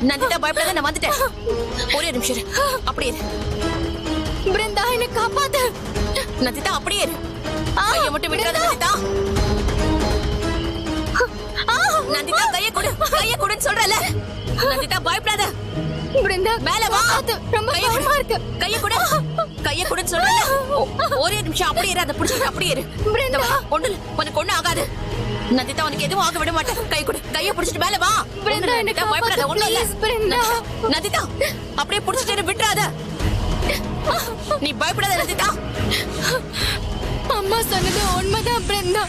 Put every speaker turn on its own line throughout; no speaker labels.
நந்திதா பயப்படாத, நான் வந்துட்டேன். ஒரே நிமிஷம் இரு. அப்படியே இரு.
பிருந்தா என்ன காப்பாத்து.
நந்திதா அப்படியே இரு. கையை மட்டும் விடாத நந்திதா. நந்திதா கையை கொடு, கையை கொடுன்னு சொல்றல. நந்திதா பயப்படாத.
பிருந்தா
மேல வா.
ரொம்ப பயமா இருக்கு.
கையை கொடு, கையை கொடுன்னு சொல்றல. ஒரே நிமிஷம் அப்படியே இரு. அதை பிடிச்சிட்டு அப்படியே இரு.
பிருந்தா
ஒண்ணு உனக்கு ஒண்ணு ஆகாது. நந்திதா உனக்கு எதுவும் ஆக விட மாட்டேன். கை கொடு, கையை பிடிச்சிட்டு மேல வா.
பிருந்தா என்ன
பயப்படாத, ஒண்ணும் இல்ல.
பிருந்தா
நந்திதா அப்படியே பிடிச்சிட்டு விட்டுறாத. நீ பயப்படாத நந்திதா.
அம்மா சொன்னது உண்மைதான் பிருந்தா.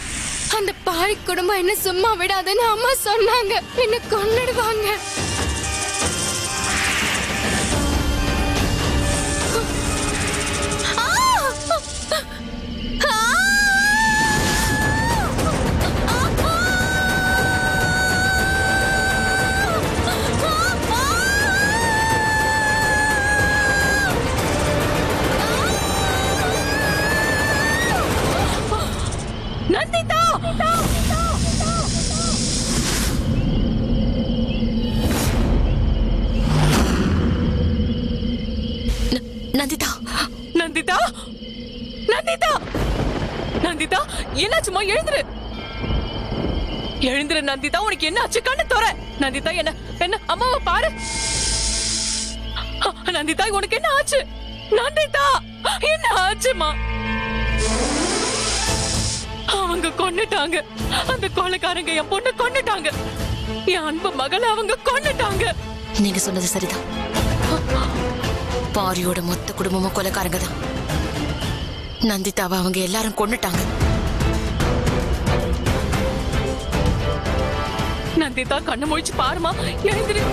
அந்த பாவி குடும்பம் என்ன சும்மா விடாதுன்னு அம்மா சொன்னாங்க. என்ன கொன்னுடுவாங்க.
நந்திதா நந்திதா
நந்திதா நந்திதா நந்திதா என்னாச்சுமா? எழுந்துரு எழுந்துரு நந்திதா. உனக்கு என்ன ஆச்சு? கண்ணு தோற. நந்திதா என்ன என்ன அம்மாவை பாரு. நந்திதா உனக்கு என்ன ஆச்சு? நந்திதா என்ன ஆச்சுமா? அவங்க கொன்னுட்டாங்க. அந்த கொலைக்காரங்க என் பொண்ணு கொன்னுட்டாங்க. என் அன்பு மகளை அவங்க கொன்னுட்டாங்க.
நீங்க சொன்னது சரிதான். பாரியோட மொத்த குடும்பமும் கொலைக்காரங்க தான். நந்திதாவை அவங்க எல்லாரும் கொன்னுட்டாங்க.
நந்திதா கண்ணு முழிச்சு பாருமா. எழுந்திரு.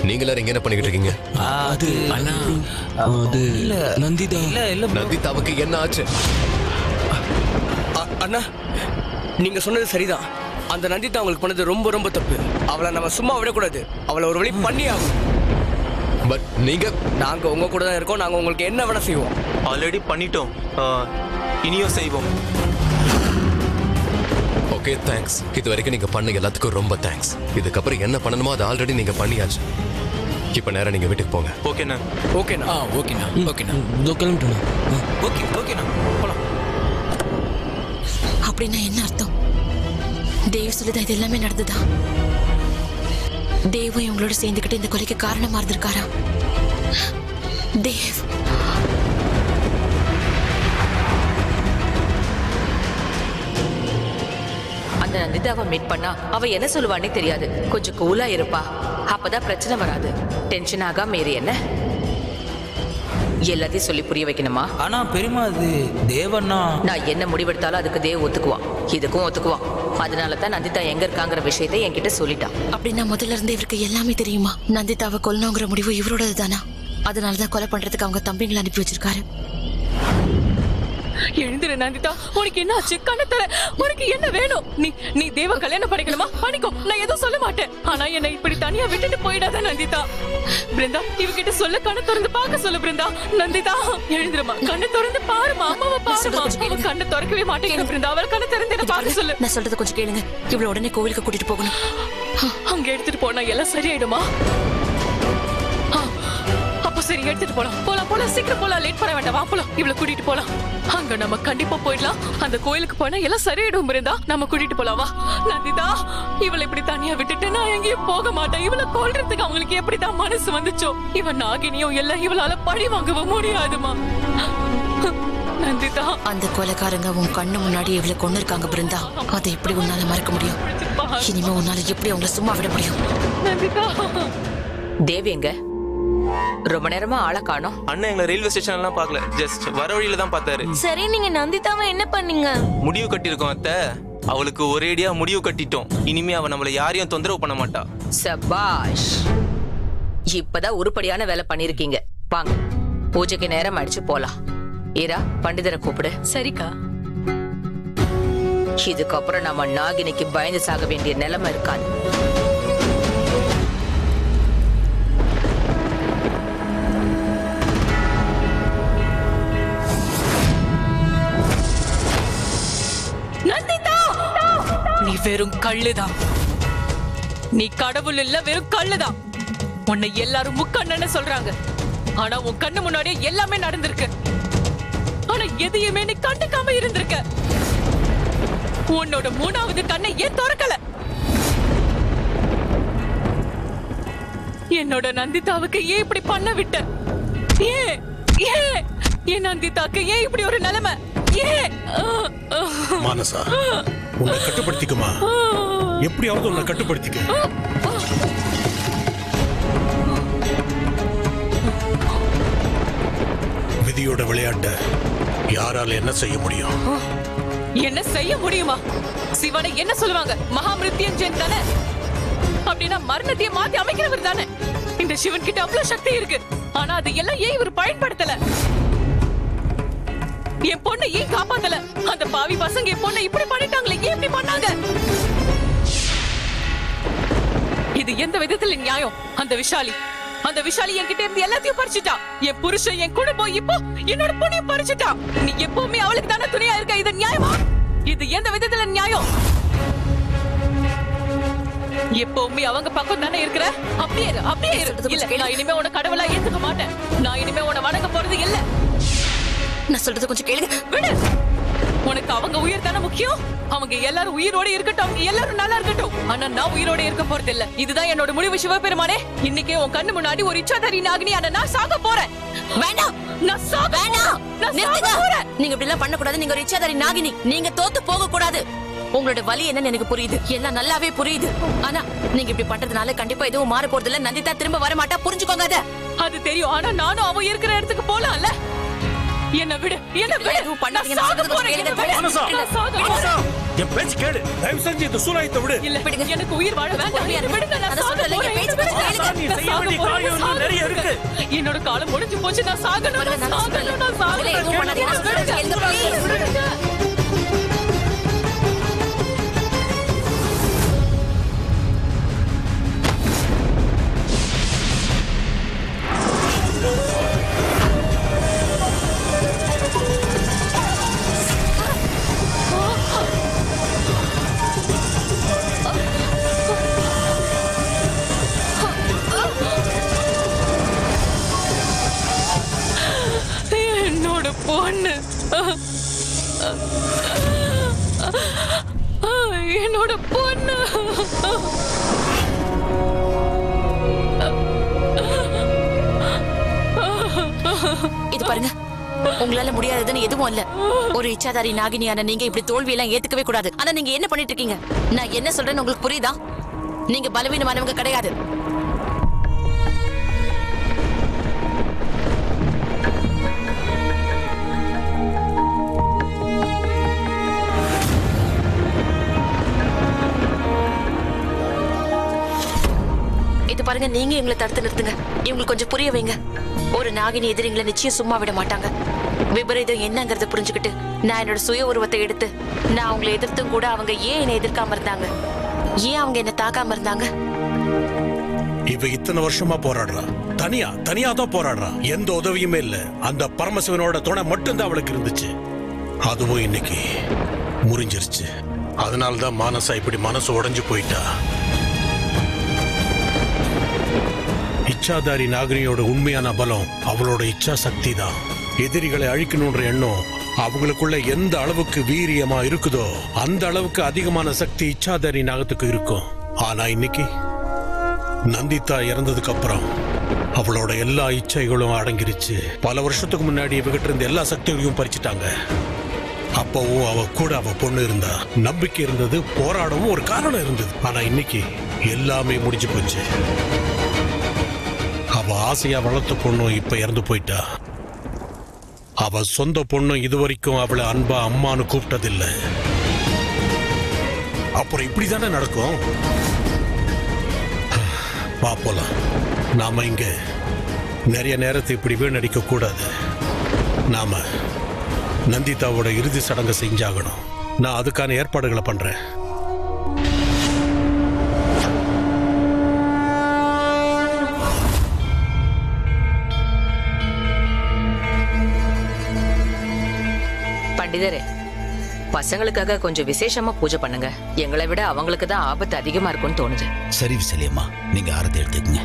நீங்க எல்லாரும் இங்க என்ன பண்ணிக்கிட்டு இருக்கீங்க?
அது அண்ணா, அது நந்திதா.
நந்திதாவுக்கு என்ன ஆச்சு?
அண்ணா, நீங்க சொன்னது சரிதான். அந்த நந்திதா அவங்களுக்கு பண்ணது ரொம்ப ரொம்ப தப்பு. அவளை நம்ம சும்மா விடக்கூடாது. அவளை ஒரு வழி பண்ணி ஆகும்.
பட் நீங்க,
நாங்க உங்க கூட தான் இருக்கோம். நாங்க உங்களுக்கு என்ன வேணா செய்வோம்.
ஆல்ரெடி பண்ணிட்டோம், இனியும் செய்வோம்.
Okay, thanks. இது வரைக்கும் நீங்க பண்ண எல்லாத்துக்கும் ரொம்ப தேங்க்ஸ். இதுக்கப்புறம் என்ன பண்ணணுமோ அது ஆல்ரெடி நீங்க பண்ணியாச்சு. இப்ப நேரம் நீங்க வீட்டுக்கு போங்க.
ஓகேண்ணா.
ஓகேண்ணா.
ஓகேண்ணா. ஓகேண்ணா. இதோ கிளம்பிட்டோண்ணா. ஓகேண்ணா, போலாம்.
அப்படின்னா என்ன அர்த்தம்? தேவ் சொல்லுதா இது எல்லாமே நடந்ததா? தேவும் இவங்களோட சேர்ந்துக்கிட்டு இந்த கொலைக்கு காரணமா இருந்திருக்காரா? தேவ்
அந்த நந்திதாவை மீட் பண்ணா அவ என்ன சொல்லுவானே தெரியாது. கொஞ்சம் கூலா இருப்பா. அப்பதான் பிரச்சனை வராது. டென்ஷன் ஆகாம மீறி என்ன எல்லாத்தையும் சொல்லி புரிய வைக்கணுமா?
ஆனா பெரியமா, அது தேவண்ணா.
நான் என்ன முடிவெடுத்தாலும் அதுக்கு தேவ் ஒத்துக்குவான், இதுக்கும் ஒத்துக்குவான். அதனாலதான் நந்திதா எங்க இருக்காங்கிற விஷயத்தை என்கிட்ட சொல்லிட்டான்.
அப்படின்னா முதல்ல இருந்து இவருக்கு எல்லாமே தெரியுமா? நந்திதாவை கொல்லணுங்கிற முடிவு இவரோடது தானா? அதனாலதான் கொலை பண்றதுக்கு அவங்க தம்பிங்களை அனுப்பி வச்சிருக்காரு.
எழுந்துரு நந்திதா. உனக்கு என்ன ஆச்சு? கண்ணு தர. உனக்கு என்ன வேணும்? நீ தேவ கல்யாணம் பண்ணிக்கணுமா? பண்ணிக்கோ, நான் எதுவும் சொல்ல மாட்டேன். ஆனா என்னை இப்படி தனியா விட்டுட்டு போயிடாத நந்திதா. பிருந்தா, இவகிட்ட சொல்ல, கண்ணு திறந்து பார்க்க சொல்லு. பிருந்தா, நந்திதா எழுந்துருமா. கண்ணு திறந்து பாருமா. அம்மாவை பாருமா. அவ கண்ணு திறக்கவே மாட்டேங்குது. பிருந்தா, அவள் கண்ணு திறந்து என்ன பார்க்க சொல்லு.
நான் சொல்றதை கொஞ்சம் கேளுங்க. இவ்வளவு உடனே கோவிலுக்கு கூட்டிட்டு போகணும்.
அங்க எடுத்துட்டு போனா எல்லாம் சரியாயிடுமா? அப்போ சரி, எடுத்துட்டு போலாம். சீக்கிரம் போலாம். லேட் பண்ண வேண்டாம். வா போலாம். இவளை கூட்டிட்டு போலாம். அங்க நம்ம கண்டிப்பா போயிடலாம். அந்த கோயிலுக்கு போனா எல்லாம் சரியாயிடும். இருந்தா நம்ம கூட்டிட்டு போலாம். வா நந்திதா. இவளை இப்படி தனியா விட்டுட்டு நான் எங்கேயும் போக மாட்டேன். இவளை கொல்றதுக்கு அவங்களுக்கு எப்படிதான் மனசு வந்துச்சோ. இவன் நாகினியும் எல்லாம் இவளால பழி வாங்கவும் முடியாதுமா. நந்திதா,
அந்த கொலைக்காரங்க உன் கண்ணு முன்னாடி இவளை கொண்டு இருக்காங்க பிருந்தா. அதை எப்படி உன்னால மறக்க முடியும்? இனிமே உன்னால எப்படி அவங்கள சும்மா விட முடியும்?
நந்திதா
தேவி எங்க? ரொம்ப நேரமா ஆளை காணோம்.
அண்ணன் எங்களை ரயில்வே ஸ்டேஷன் எல்லாம் பார்க்கல, ஜஸ்ட் வர வழியில தான் பார்த்தாரு.
சரி, நீங்க நந்திதாவை என்ன பண்ணீங்க?
முடிவு கட்டியிருக்கோம் அத்தை. அவளுக்கு ஒரேடியா முடிவு கட்டிட்டோம். இனிமே அவ நம்மள யாரையும் தொந்தரவு பண்ண மாட்டா.
சபாஷ், இப்பதான் உருப்படியான வேலை பண்ணிருக்கீங்க. வாங்க, பூஜைக்கு நேரம் அடிச்சு போலாம். ஈரா, பண்டிதரை கூப்பிடு.
சரிக்கா.
இதுக்கப்புறம் நம்ம நாகினிக்கு பயந்து சாக வேண்டிய நிலைமை இருக்காது.
நந்திதா, நீ வெறும் கள்ளுதான். நீ கடவுள் இல்ல, வெறும் கள்ளுதான். உன்னை எல்லாரும் முக்கண்ணன்னு சொல்றாங்க. ஆனா உன் கண்ணு முன்னாடியே எல்லாமே நடந்திருக்கு. ஆனா எதையுமே நீ கண்டுக்காம இருந்திருக்க. உன்னோட மூணாவது கண்ணை ஏன் திறக்கல? என்னோட நந்திதாவுக்கு ஏன் இப்படி பண்ண விட்ட? ஏன் ஏன் என் நந்திதாக்கு ஏன் இப்படி ஒரு நிலைமை? ஏன்?
மானசா, உன்னை கட்டுப்படுத்திக்குமா? எப்படியாவது உன்னை கட்டுப்படுத்திக்க. விதியோட விளையாட்ட யாரால என்ன செய்ய முடியும்?
என்ன செய்ய முடியுமா? சிவனை என்ன சொல்லுவாங்க? மகாமிருத்யுஞ்சயன் தானே. அப்படின்னா மரணத்தையே மாத்தி அமைக்கிறவர் தானே. இந்த சிவன் கிட்ட அவ்வளவு சக்தி இருக்கு. ஆனா அது எல்லாம் ஏன் இவர் பயன்படுத்தல? என் பொண்ணை ஏன் காப்பாத்தல? அந்த பாவி பசங்க என் பொண்ணை இப்படி பண்ணிட்டாங்களே, ஏன் இப்படி பண்ணாங்க? இது எந்த விதத்துல நியாயம்? அந்த விஷாலி என்கிட்ட இருந்து எல்லாத்தையும் பறிச்சுட்டா. என் புருஷன், என் குடும்பம், இப்போ என்னோட பொண்ணையும் பறிச்சுட்டா. நீ எப்பவுமே அவளுக்கு தானே துணையா இருக்க. இது நியாயமா? இது எந்த விதத்துல நியாயம்? எப்பவுமே அவங்க பக்கம் தானே இருக்கிற. அப்படியே இரு. இல்ல, நான் இனிமே உன்னை கடவுளா ஏத்துக்க மாட்டேன். நான் இனிமே உன்னை வணங்க போறது இல்ல.
நான் சொல்றது கொஞ்சம் கேளுங்க.
விடு. உனக்கு அவங்க உயிர் தானே முக்கியம். அவங்க எல்லாரும் உயிரோட இருக்கட்டும், அவங்க எல்லாரும் நல்லா இருக்கட்டும். ஆனா நான் உயிரோட இருக்க போறது இல்ல. இதுதான் என்னோட முடிவு சிவபெருமானே. இன்னைக்கே உன் கண்ணு முன்னாடி ஒரு இச்சாதாரி நாகினி நான் சாக போறேன்.
வேண்டாம்,
நான் சாக
வேண்டாம். நிறுத்துங்க.
போறேன்.
நீங்க இப்படி எல்லாம் பண்ண கூடாது. நீங்க ஒரு இச்சாதாரி நாகினி. நீங்க தோத்து போக கூடாது. உங்களோட வலி என்னன்னு எனக்கு புரியுது, எல்லாம் நல்லாவே புரியுது. ஆனா நீங்க இப்படி பண்றதுனால கண்டிப்பா எதுவும் மாற போறது இல்ல. நந்திதா திரும்ப வர மாட்டா, புரிஞ்சுக்கோங்க அத.
அது தெரியும். ஆனா நானும் அவ இருக்கிற இடத்துக்கு போலாம்ல. என்ன விடு.
எதுவும் பண்ணாதீங்க. நான் சொல்றது கொஞ்சம் கேளுங்க.
மானசா, என் பேச்சு கேளு. தயவு செஞ்சு இந்த சூலாயத்தை விடு.
இல்ல, எனக்கு உயிர் வாழ வேண்டாம். விடுங்க, நான்
அத
சாக
சொல்லல.
போறேன்.
என் பேச்சு கொஞ்சம் கேளுங்க.
நீ செய்ய வேண்டிய காரியம் இன்னும் நிறைய இருக்கு.
என்னோட காலம் முடிஞ்சு போச்சு. நான் சாகணும்.
இல்ல, எதுவும் பண்ணாதீங்க. நான் சொல்றது கேளுங்க, please.
என்னோட பொண்ணு, என்னோட பொண்ணு.
இது பாருங்க, உங்களால முடியாததுன்னு எதுவும் இல்ல. ஒரு இச்சாதாரி நாகினியான நீங்க இப்படி தோல்வி எல்லாம் ஏத்துக்கவே கூடாது. ஆனா நீங்க என்ன பண்ணிட்டு இருக்கீங்க? நான் என்ன சொல்றேன்னு உங்களுக்கு புரியுதா? நீங்க பலவீனமானவங்க கிடையாது. இது பாருங்க, நீங்க எங்களை தடுத்து நிறுத்துங்க. இவங்களுக்கு கொஞ்சம் புரிய வைங்க. ஒரு நாகினி எதிரிங்களை நிச்சயம் சும்மா விட மாட்டாங்க. விபரீதம் என்னங்கறத புரிஞ்சுக்கிட்டு நான் என்னோட சுய உருவத்தை எடுத்து நான் அவங்களை எதிர்த்தும் கூட அவங்க ஏன் என்னை எதிர்க்காம இருந்தாங்க? ஏன் அவங்க என்ன தாக்காம இருந்தாங்க?
இவ இத்தனை வருஷமா போராடுறா. தனியா தான் போராடுறா. எந்த உதவியுமே இல்ல. அந்த பரமசிவனோட துணை மட்டும்தான் அவளுக்கு இருந்துச்சு. அதுவும் இன்னைக்கு முறிஞ்சிருச்சு. அதனாலதான் மானசா இப்படி மனசு உடைஞ்சு போயிட்டா. இச்சாதாரி நாகினியோட உண்மையான பலம் அவளோட இச்சா சக்தி தான். எதிரிகளை அழிக்கணும்ன்ற எண்ணம் அவங்களுக்குள்ள எந்த அளவுக்கு வீரியமா இருக்குதோ அந்த அளவுக்கு அதிகமான சக்தி இச்சாதாரி நாகத்துக்கு இருக்கும். ஆனா இன்னைக்கு நந்திதா இறந்ததுக்கு அப்புறம் அவளோட எல்லா இச்சைகளும் அடங்கிருச்சு. பல வருஷத்துக்கு முன்னாடி இவகிட்ட இருந்து எல்லா சக்திகளையும் பறிச்சுட்டாங்க. அப்பவும் அவ கூட அவ பொண்ணு இருந்தா, நம்பிக்கை இருந்தது, போராடவும் ஒரு காரணம் இருந்தது. ஆனா இன்னைக்கு எல்லாமே முடிஞ்சு போச்சு. அவ ஆசையா வளர்த்த பொண்ணும் இப்ப இறந்து போயிட்டா. அவ சொந்த பொண்ணும் இதுவரைக்கும் அவளை அன்பா அம்மான்னு கூப்பிட்டதில்லை. அப்புறம் இப்படிதானே நடக்கும்? பாப்போலாம். நாம இங்க நிறைய நேரத்தை இப்படி வீணடிக்க கூடாது. நாம நந்திதாவோட இறுதி சடங்கை செஞ்சாகணும். நான் அதுக்கான ஏற்பாடுகளை பண்றேன்.
பண்டிதரே, பசங்களுக்காக கொஞ்சம் விசேஷமா பூஜை பண்ணுங்க. எங்களை விட அவங்களுக்கு தான் ஆபத்து அதிகமா இருக்கும்னு தோணுது.
சரி விசலியம்மா, நீங்க ஆரத்தி எடுத்துக்கங்க.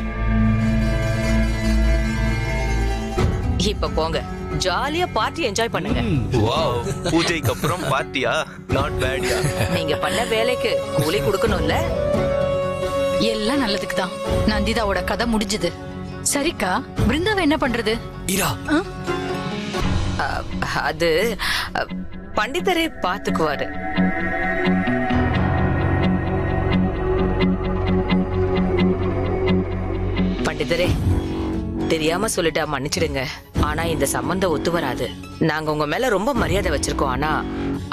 இப்ப போங்க, ஜாலியா பார்ட்டி என்ஜாய் பண்ணுங்க.
வாவ், பூஜைக்கு அப்புறம் பார்ட்டியா? நாட் பேடியா?
நீங்க பண்ண வேலைக்கு கூலி கொடுக்கணும்ல.
எல்லாம் நல்லதுக்கு தான். நந்திதாவோட கதை முடிஞ்சது. சரிக்கா, பிருந்தாவை என்ன பண்றது?
இரா,
அது பண்டிதரே பாத்துக்குவாரு. பண்டிதரே, தெரியாம சொல்லிட்டா மன்னிச்சிடுங்க. ஆனா இந்த சம்பந்தம் ஒத்து வராது. நாங்க உங்க மேல ரொம்ப மரியாதை வச்சிருக்கோம். ஆனா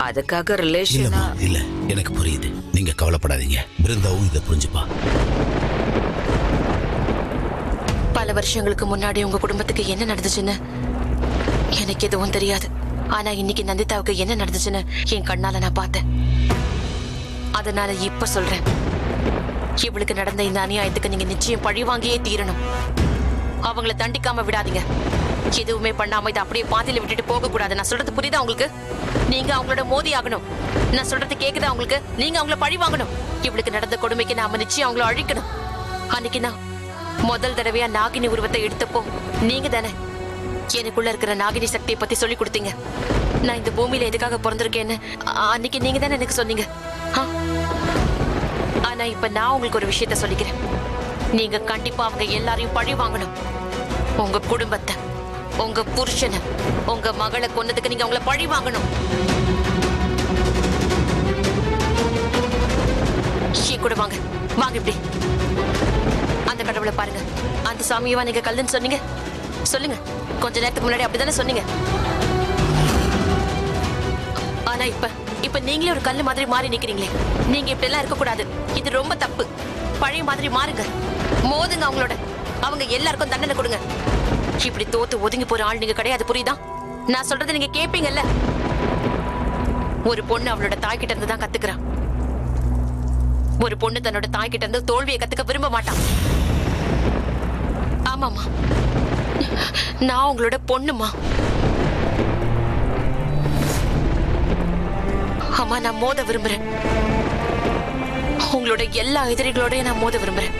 அதுக்காக ரிலேஷனா
இல்ல, எனக்கு புரியுது. நீங்க கவலைப்படாதீங்க. பிருந்தாவும் இதை புரிஞ்சுப்பா.
பல வருஷங்களுக்கு முன்னாடி உங்க குடும்பத்துக்கு என்ன நடந்துச்சுன்னு எனக்கு எதுவும் தெரியாது. ஆனா இன்னைக்கு நந்திதாவுக்கு என்ன நடந்துச்சுன்னு என் கண்ணால நான் பார்த்தேன். அதனால இப்ப சொல்றேன், இவளுக்கு நடந்த இந்த அநியாயத்துக்கு நீங்க நிச்சயம் பழி வாங்கியே தீரணும். அவங்கள தண்டிக்காம விடாதீங்க. எதுவுமே பண்ணாம இதை அப்படியே பாதியில விட்டுட்டு போக கூடாது. நான் சொல்றது புரியுதா உங்களுக்கு? நீங்க அவங்களோட மோதி ஆகணும். நான் சொல்றது கேக்குதா உங்களுக்கு? நீங்க அவங்கள பழி வாங்கணும். இவளுக்கு நடந்த கொடுமைக்கு நாம நிச்சயம் அவங்கள அழிக்கணும். அன்னைக்கு நான் முதல் தடவையா நாகினி உருவத்தை எடுத்தப்போ நீங்க தானே எனக்குள்ள இருக்கிற நாகினி சக்தியை பத்தி சொல்லி கொடுத்தீங்க. நான் இந்த பூமியில எதுக்காக பிறந்திருக்கேன்னு அன்னைக்கு நீங்க தானே எனக்கு சொன்னீங்க. ஆனா இப்ப நான் உங்களுக்கு ஒரு விஷயத்த சொல்லிக்கிறேன். நீங்க கண்டிப்பா அவங்க எல்லாரையும் பழி வாங்கணும். உங்க குடும்பத்தை, உங்க புருஷனை, உங்க மகளை கொன்னதுக்கு நீங்க அவங்கள பழி வாங்கணும். கூட வாங்க வாங்க, இப்படி அந்த கடவுளை பாருங்க. அந்த சாமியவா நீங்க கல்லுன்னு சொன்னீங்க? சொல்லுங்க, கொஞ்ச நேரத்துக்கு முன்னாடி அப்படித்தானே சொன்னீங்க. ஆனா இப்ப நீங்களே ஒரு கல்லு மாதிரி மாறி நிக்கிறீங்களே. நீங்க இப்படி எல்லாம் இருக்க கூடாது. இது ரொம்ப தப்பு. பழைய மாதிரி மாறுங்க, மோதுங்க அவங்களோட. அவங்க எல்லாருக்கும் தண்டனை கொடுங்க. இப்படி தோத்து ஒதுங்கி போற ஆள் நீங்க கிடையாது, புரியுதா? நான் சொல்றதை நீங்க கேப்பீங்கல்ல. ஒரு பொண்ணு அவளோட தாய்கிட்ட இருந்து தான் கத்துக்கிறா. ஒரு பொண்ணு தன்னோட தாய்கிட்ட இருந்து தோல்வியை கத்துக்க விரும்ப மாட்டான். ஆமாமா, நான் உங்களோட பொண்ணுமா. அம்மா, நான் மோத விரும்புறேன். உங்களோட எல்லா எதிரிகளோடய நான் மோத விரும்புறேன்.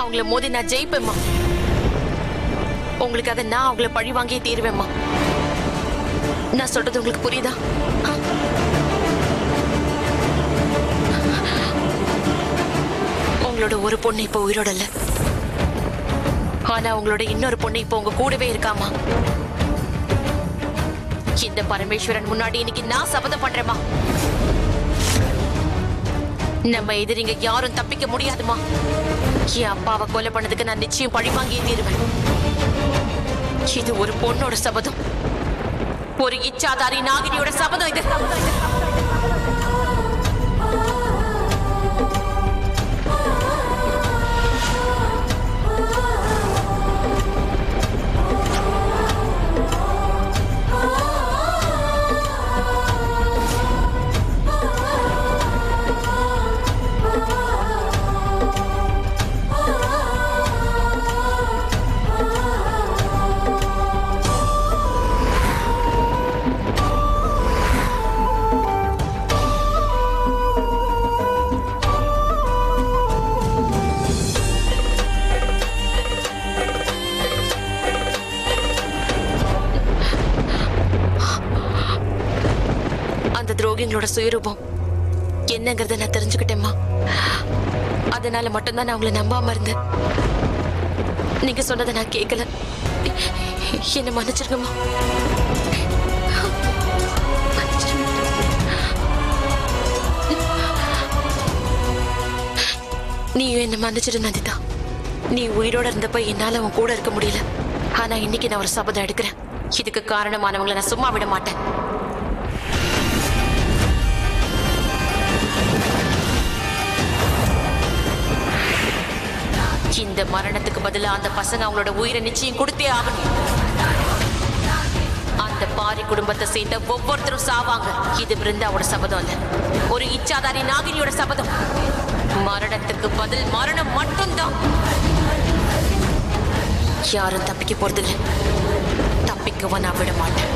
அவங்கள மோதி நான் ஜெயிப்பேம்மா. உங்களுக்காக நான் அவங்கள பழி வாங்கியே தீருவேம்மா. நான் சொல்றது உங்களுக்கு புரியுதா? உங்களோட ஒரு பொண்ணு இப்ப உயிரோட இல்ல. ஆனா உங்களோட இன்னொரு பொண்ணு இப்ப உங்க கூடவே இருக்காமா. இந்த பரமேஸ்வரன் முன்னாடி இன்னைக்கு நான் சபதம் பண்றேம்மா. நம்ம எதிரிங்க யாரும் தப்பிக்க முடியாதுமா. என் அப்பாவை கொலை பண்ணதுக்கு நான் நிச்சயம் பழி வாங்கியே தீருவேன். இது ஒரு பொண்ணோட சபதம், ஒரு இச்சாதாரி நாகினியோட சபதம் இது. துரோகிங்களோட சுயரூபம் என்னங்கறத நான் தெரிஞ்சுக்கிட்டேம்மா. அதனால மட்டும்தான் நான் உங்களை நம்பாம இருந்தேன். நீங்க சொன்னதை நான் கேட்கல. என்ன மன்னிச்சிருங்கம்மா. மன்னிச்சிருங்க. நீ என்ன மன்னிச்சிடு நந்திதா. நீ உயிரோட இருந்தப்ப என்னால அவன் கூட இருக்க முடியல. ஆனா இன்னைக்கு நான் ஒரு சபதம் எடுக்கிறேன். இதுக்கு காரணமானவங்களை நான் சும்மா விட மாட்டேன். இந்த மரணத்துக்கு பதிலா அந்த பசங்க அவங்களோட உயிரை நிச்சயம் கொடுத்தே ஆகணும். அந்த பாரி குடும்பத்தை சேர்ந்த ஒவ்வொருத்தரும் சாவாங்க. இது பிருந்தாவோட சபதம் இல்ல, ஒரு இச்சாதாரி நாகினியோட சபதம். மரணத்துக்கு பதில் மரணம் மட்டும்தான். யாரும் தப்பிக்க போறதில்ல. தப்பிக்கவா நான் விட மாட்டேன்.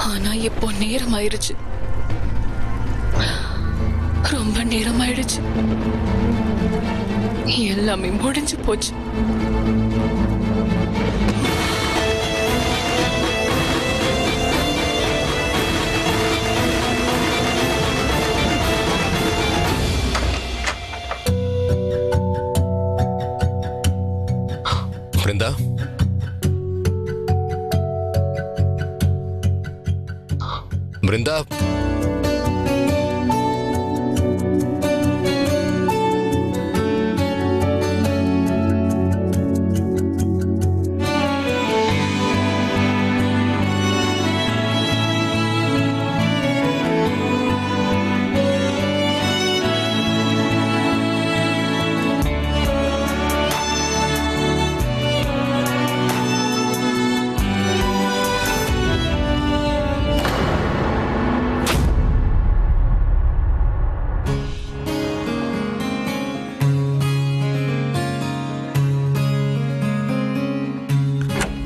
ஆனா இப்போ நேரம் ஆயிருச்சு, ரொம்ப நேரம் ஆயிடுச்சு. எல்லாமே முடிஞ்சு போச்சு.
பிருந்தா, பிருந்தா,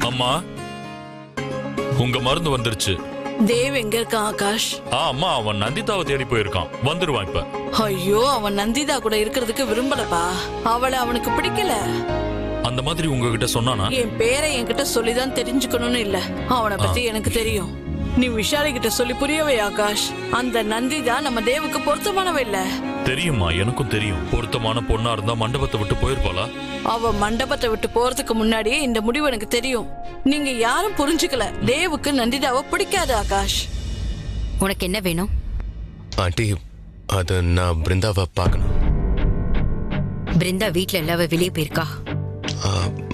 அம்மா, உங்க மருந்து வந்துருச்சு.
தேவ் எங்க இருக்கான் ஆகாஷ்?
அம்மா, அவன் நந்திதாவை தேடி போயிருக்கான். வந்துருவான் இப்ப.
ஐயோ, அவன் நந்திதா கூட இருக்கிறதுக்கு விரும்பலப்பா. அவளை அவனுக்கு பிடிக்கல.
அந்த மாதிரி உங்ககிட்ட சொன்னானா?
என் பேரை என்கிட்ட சொல்லிதான் தெரிஞ்சுக்கணும்னு இல்ல. அவனை பத்தி எனக்கு தெரியும். நீ விஷாலி கிட்ட சொல்லி புரியவே ஆகாஷ். அந்த நந்திதா நம்ம தேவுக்கு பொருத்தமானவ இல்ல.
தெரியுமா? எனக்கும் தெரியும். பொருத்தமான பொண்ணா இருந்தா மண்டபத்தை விட்டு போயிருப்பாளா?
அவ மண்டபத்தை விட்டு போறதுக்கு முன்னாடியே இந்த முடிவு எனக்கு தெரியும். நீங்க யாரும் புரிஞ்சுக்கல. தேவுக்கு நந்திதாவை பிடிக்காது ஆகாஷ்.
உனக்கு என்ன வேணும்?
ஆண்டி, அது நான் பிருந்தாவை பார்க்கணும்.
பிருந்தா வீட்ல எல்லாவ வெளியே போயிருக்கா.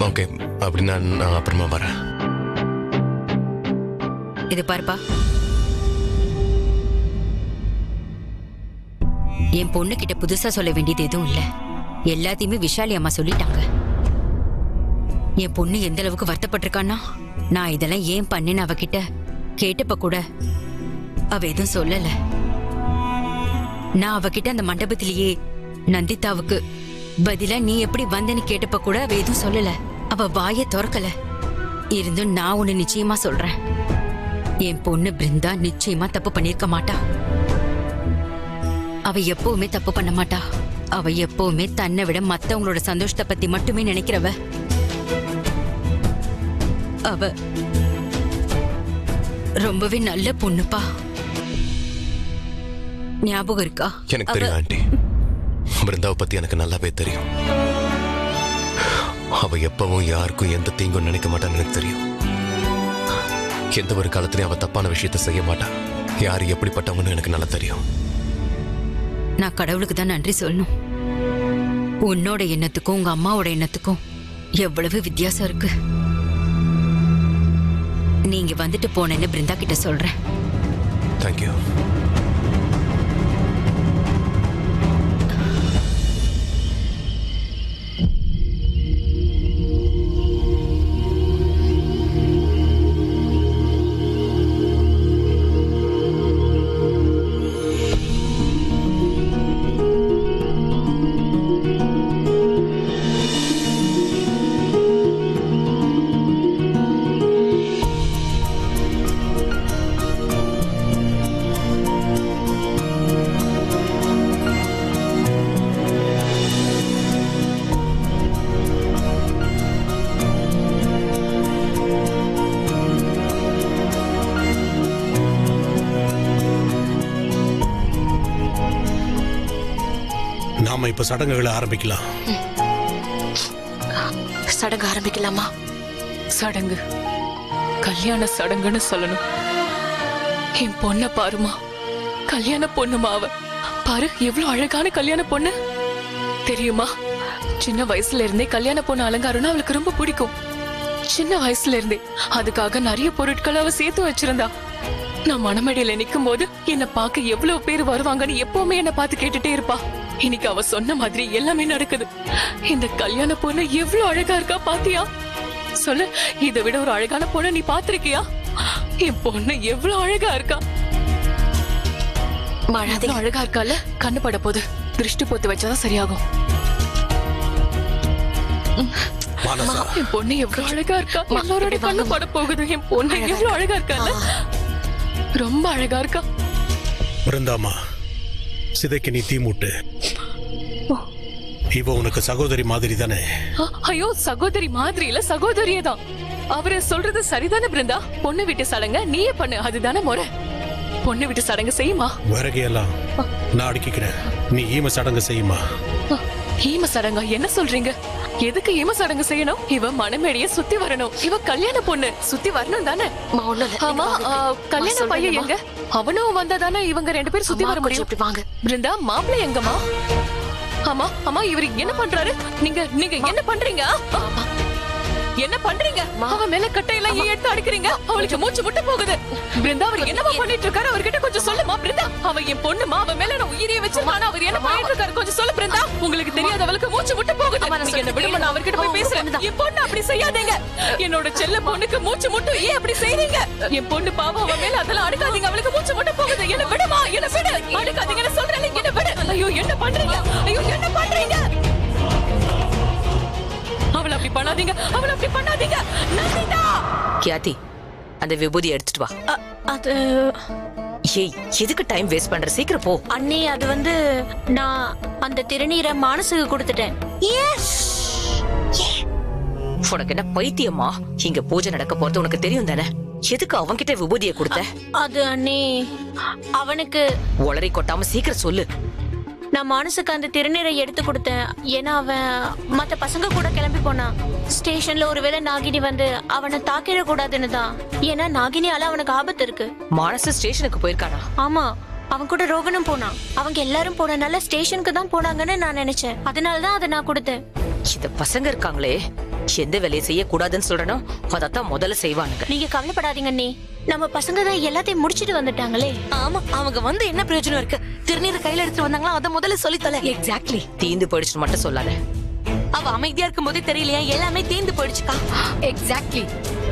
ஓகே, அப்படின்னா நான் அப்புறமா வரேன்.
இது பாருப்பா, என் பொண்ணு கிட்ட புதுசா சொல்ல வேண்டியது எதுவும் இல்ல. எல்லாத்தையுமே விஷாலி அம்மா சொல்லிட்டாங்க. என் பொண்ணு எந்த அளவுக்கு வருத்தப்பட்டிருக்கான்னா, நான் இதெல்லாம் ஏன் பண்ணேன்னு அவகிட்ட கேட்டப்ப கூட அவ எதுவும் சொல்லல. நான் அவகிட்ட அந்த மண்டபத்திலேயே நந்திதாவுக்கு பதிலா நீ எப்படி வந்தேன்னு கேட்டப்ப கூட அவ எதுவும் சொல்லல. அவ வாயை திறக்கல. இருந்தும் நான் உன்னை நிச்சயமா சொல்றேன், என் பொண்ணு பிருந்தா நிச்சயமா தப்பு பண்ணிருக்க மாட்டா. அவ எப்பவுமே தப்பு பண்ண மாட்டா. அவ எப்பவுமே தன்னை விட மத்தவங்களோட சந்தோஷத்தை பத்தி மட்டுமே நினைக்கிறவ. அவ ரொம்பவே நல்ல பொண்ணுப்பா. ஞாபகம் இருக்கா?
எனக்கு தெரியும் ஆண்டி. பிருந்தாவை பத்தி எனக்கு நல்லாவே தெரியும். அவ எப்பவும் யாருக்கும் எந்த தீங்கும் நினைக்க மாட்டான்னு எனக்கு தெரியும். எந்த ஒரு காலத்திலையும் அவ தப்பான விஷயத்த செய்ய மாட்டா. யாரு எப்படிப்பட்டவங்கன்னு எனக்கு நல்லா தெரியும்.
நான் கடவுளுக்கு தான் நன்றி சொல்லணும். உன்னோட எண்ணத்துக்கும் உங்க அம்மாவோட எண்ணத்துக்கும் எவ்வளவு வித்தியாசம் இருக்கு. நீங்க வந்துட்டு போனேன்னு பிருந்தா கிட்ட சொல்றேன்.
தேங்க்யூ.
நாம இப்ப சடங்குகளை ஆரம்பிக்கலாம்.
சடங்கு ஆரம்பிக்கலாமா?
சடங்கு கல்யாண சடங்குன்னு சொல்லணும். என் பொண்ண பாருமா, கல்யாண பொண்ணுமா அவ. பாரு எவ்வளவு அழகான கல்யாண பொண்ணு தெரியுமா? சின்ன வயசுல இருந்தே கல்யாண பொண்ணு அலங்காரம்னா அவளுக்கு ரொம்ப பிடிக்கும். சின்ன வயசுல இருந்தே அதுக்காக நிறைய பொருட்களை அவ சேர்த்து வச்சிருந்தா. நான் மணமேடையில நிக்கும் போது என்ன பார்க்க எவ்வளவு பேர் வருவாங்கன்னு எப்பவுமே என்ன பார்த்து கேட்டுட்டே இருப்பா. இன்னைக்கு அவ சொன்ன மாதிரி எல்லாமே நடக்குது. இந்த கல்யாண பொண்ணு எவ்வளவு அழகா இருக்கா பாத்தியா? சொல்லு, இதை விட ஒரு அழகான பொண்ணு நீ பாத்திருக்கியா? என் பொண்ணு எவ்வளவு அழகா இருக்கா. அழகா இருக்கால, கண்ணு பட போது திருஷ்டி போத்து வச்சாதான் சரியாகும். என் பொண்ணு எவ்வளவு அழகா இருக்கா. எல்லாரோட கண்ணு பட போகுது. என் பொண்ணு எவ்வளவு அழகா இருக்கால, ரொம்ப அழகா இருக்கா.
பிருந்தாமா, சிதைக்கு நீ தீ மூட்டு. இவ உனக்கு சகோதரி மாதிரி தானே?
ஐயோ, சகோதரி மாதிரி இல்ல, சகோதரியே தான். அவரு சொல்றது சரிதானே பிருந்தா? பொண்ணு வீட்டு சடங்க நீயே பண்ணு, அதுதானே முறை. பொண்ணு வீட்டு சடங்கு செய்யுமா?
விறகையெல்லாம் நான் அடுக்கிக்கிறேன், நீ ஈம சடங்கு செய்யுமா.
ஈம சடங்கா? என்ன சொல்றீங்க? எதுக்கு ஈம சடங்கு செய்யணும்? இவ மணமேடைய சுத்தி வரணும். இவ கல்யாண பொண்ணு, சுத்தி வரணும் தானே? ஆமா, கல்யாண பையன் எங்க? அவனும் வந்தாதானே இவங்க 2 பேரும் சுத்தி வர முடியும். பிருந்தா, மாப்பிள்ளை எங்கம்மா? ஆமா ஆமா, இவரு என்ன பண்றாரு? நீங்க என்ன பண்றீங்க? என்ன பண்றீங்க? அவன் மேல கட்டையெல்லாம் ஏன் எடுத்து அடிக்கிறீங்க? அவளுக்கு மூச்சு முட்ட போகுது. பிருந்தா, அவர் என்னமா பண்ணிட்டு இருக்காரு? அவர்கிட்ட கொஞ்சம் சொல்லுமா பிருந்தா. அவ என் பொண்ணுமா, அவ மேல நான் உயிரியே வச்சிருக்கானா? அவர் என்ன பண்ணிட்டு இருக்காரு கொஞ்சம் சொல்லு பிருந்தா. உங்களுக்கு தெரியாது, அவளுக்கு மூச்சு முட்ட போகுது. என்ன விடுமா, நான் அவர்கிட்ட போய் பேசுறேன். என் பொண்ணு அப்படி செய்யாதீங்க. என்னோட செல்ல பொண்ணுக்கு மூச்சு முட்டு, ஏன் அப்படி செய்றீங்க? என் பொண்ணு பாவம், அவ மேல அதெல்லாம் அடுக்காதீங்க. அவளுக்கு மூச்சு முட்ட போகுது. என்ன விடுமா, என்ன விடு. அடுக்காதீங்கன்னு சொல்றேன், என்ன விடு. ஐயோ, என்ன பண்றீங்க? ஐயோ, என்ன பண்றீங்க? அவள அப்படி பண்ணாதீங்க, அவள அப்படி பண்ணாதீங்க. நந்திதா,
கியாதி, அந்த விபூதி எடுத்துட்டு வா.
அது
ஏய், எதுக்கு டைம் வேஸ்ட் பண்ற? சீக்கிரம் போ.
அண்ணே, அது வந்து நான் அந்த திருநீரை மானசுக்கு கொடுத்துட்டேன்.
உனக்கு என்ன பைத்தியமா? இங்க பூஜை நடக்க போறது உனக்கு தெரியும் தானே? எதுக்கு அவன்கிட்ட விபூதியை கொடுத்த?
அது அண்ணே, அவனுக்கு
உளறி கொட்டாம சீக்கிரம் சொல்லு.
நான் மானசுக்கு அந்த திருநீரை எடுத்து கொடுத்தேன். ஏன்னா அவன் மத்த பசங்க கூட கிளம்பி போனான். ஸ்டேஷன்ல ஒருவேளை நாகினி வந்து அவனை தாக்கிட கூடாதுன்னு தான். ஏன்னா நாகினியால அவனுக்கு ஆபத்து இருக்கு.
மானச ஸ்டேஷனுக்கு போயிருக்கானா?
ஆமா, அவன் கூட ரோகனும் போனான். அவங்க எல்லாரும் போனனால ஸ்டேஷனுக்கு தான் போனாங்கன்னு நான் நினைச்சேன். அதனாலதான் அதை நான் கொடுத்தேன்.
இந்த பசங்க இருக்காங்களே, எந்த வேலையை செய்ய கூடாதுன்னு சொல்றனோ அதத்தான் முதல்ல செய்வானுங்க.
நீங்க கவலைப்படாதீங்க அண்ணி, நம்ம பசங்க தான் எல்லாத்தையும் முடிச்சிட்டு வந்துட்டாங்களே.
ஆமா, அவங்க வந்து என்ன பிரயோஜனம் இருக்கு? திருநீரை கையில எடுத்து வந்தாங்களா, அதை முதல்ல சொல்லித்தல.
எக்ஸாக்ட்லி. தீந்து போயிடுச்சுன்னு மட்டும் சொல்லாத.
அவ அமைதியா இருக்கும் போதே தெரியலையா, எல்லாமே தீந்து போயிடுச்சுக்கா.
எக்ஸாக்ட்லி.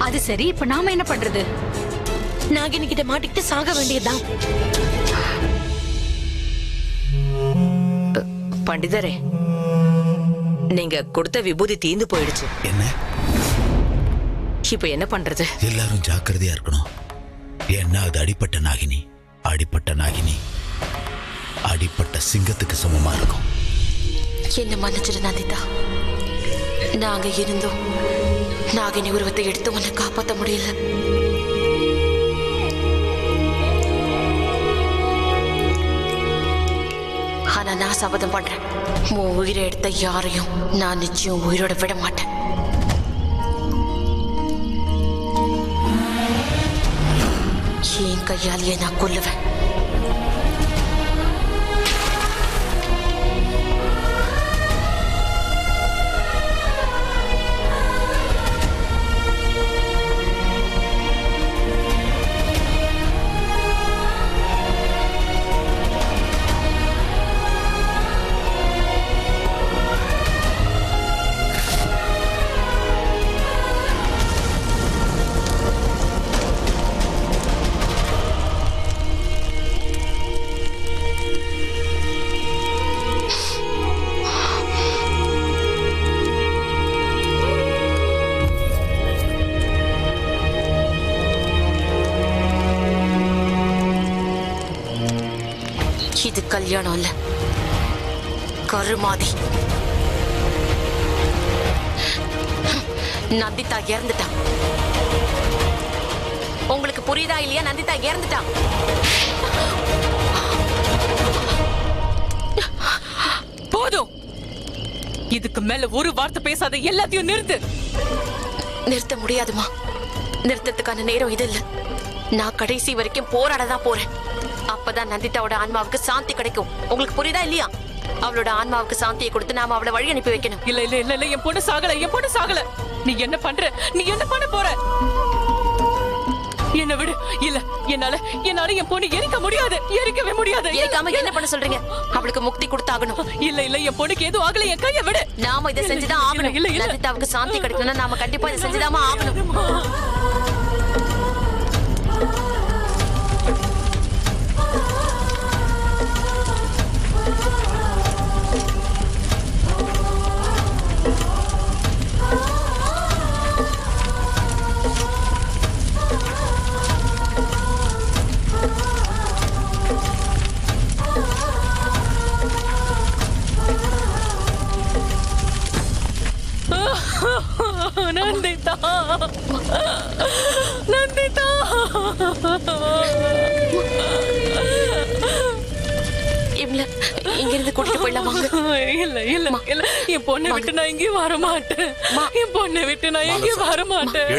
அது சரி, இப்ப நாம என்ன பண்றது?
நாகினி கிட்ட மாட்டிக்கிட்டு சாக வேண்டியதுதான்.
பண்டிதரே, நீங்க கொடுத்த விபூதி தீந்து போயிடுச்சு.
என்ன?
இப்ப என்ன பண்றது?
எல்லாரும் ஜாக்கிரதையா இருக்கணும். ஏன்னா அது அடிப்பட்ட நாகினி. அடிப்பட்ட நாகினி அடிப்பட்ட சிங்கத்துக்கு சமமா இருக்கும்.
என்ன மன்னிச்சிடு நந்திதா. நாங்க இருந்தோம் நாகினி உருவத்தை எடுத்து உன்னை காப்பாற்ற முடியல. ஆனா நான் சபதம் பண்றேன், உன் உயிரை எடுத்த யாரையும் நான் நிச்சயம் உயிரோட விட மாட்டேன். என் கையாலேயே நான் கொல்லுவேன். இது கல்யாணம் இல்ல, கருமாதி. நந்திதா இறந்துட்டா. உங்களுக்கு புரியுதா இல்லையா? நந்திதா இறந்துட்டா.
போதும், இதுக்கு மேல ஒரு வார்த்தை பேசாத. எல்லாத்தையும் நிறுத்து.
நிறுத்த முடியாதுமா. நிறுத்தத்துக்கான நேரம் இது இல்ல. நான் கடைசி வரைக்கும் போராட தான் போறேன். அப்பதான் நந்திதாவோட ஆன்மாவுக்கு சாந்தி கிடைக்கும். உங்களுக்கு புரியுதா இல்லையா? அவளோட ஆன்மாவுக்கு சாந்தியை கொடுத்து நாம அவளை வழி அனுப்பி வைக்கணும்.
இல்ல இல்ல இல்ல இல்ல, என் பொண்ணு சாகல, என் பொண்ணு சாகல. நீ என்ன பண்ற? நீ என்ன பண்ண போற? என்ன விடு. இல்ல, என்னால என் பொண்ணு எரிக்க முடியாது, எரிக்கவே முடியாது.
எரிக்காம என்ன பண்ண சொல்றீங்க? அவளுக்கு முக்தி கொடுத்தாகணும்.
இல்ல இல்ல, என் பொண்ணுக்கு எதுவும் ஆகல, என் கையை விடு.
நாம இதை செஞ்சுதான் ஆகணும். நந்திதாவுக்கு சாந்தி கிடைக்கணும்னா நாம கண்டிப்பா இதை செஞ்சுதாமா ஆகணும்.
நந்திதா, நந்திதா.
இவள இங்க இருந்து கூட்டிட்டு போயிடலாம் வாங்க.
இல்ல இல்ல இல்ல, என் பொண்ணை விட்டு நான் எங்கேயும் வர மாட்டேன். என் பொண்ணை விட்டு நான் எங்கேயும் வர மாட்டேன்.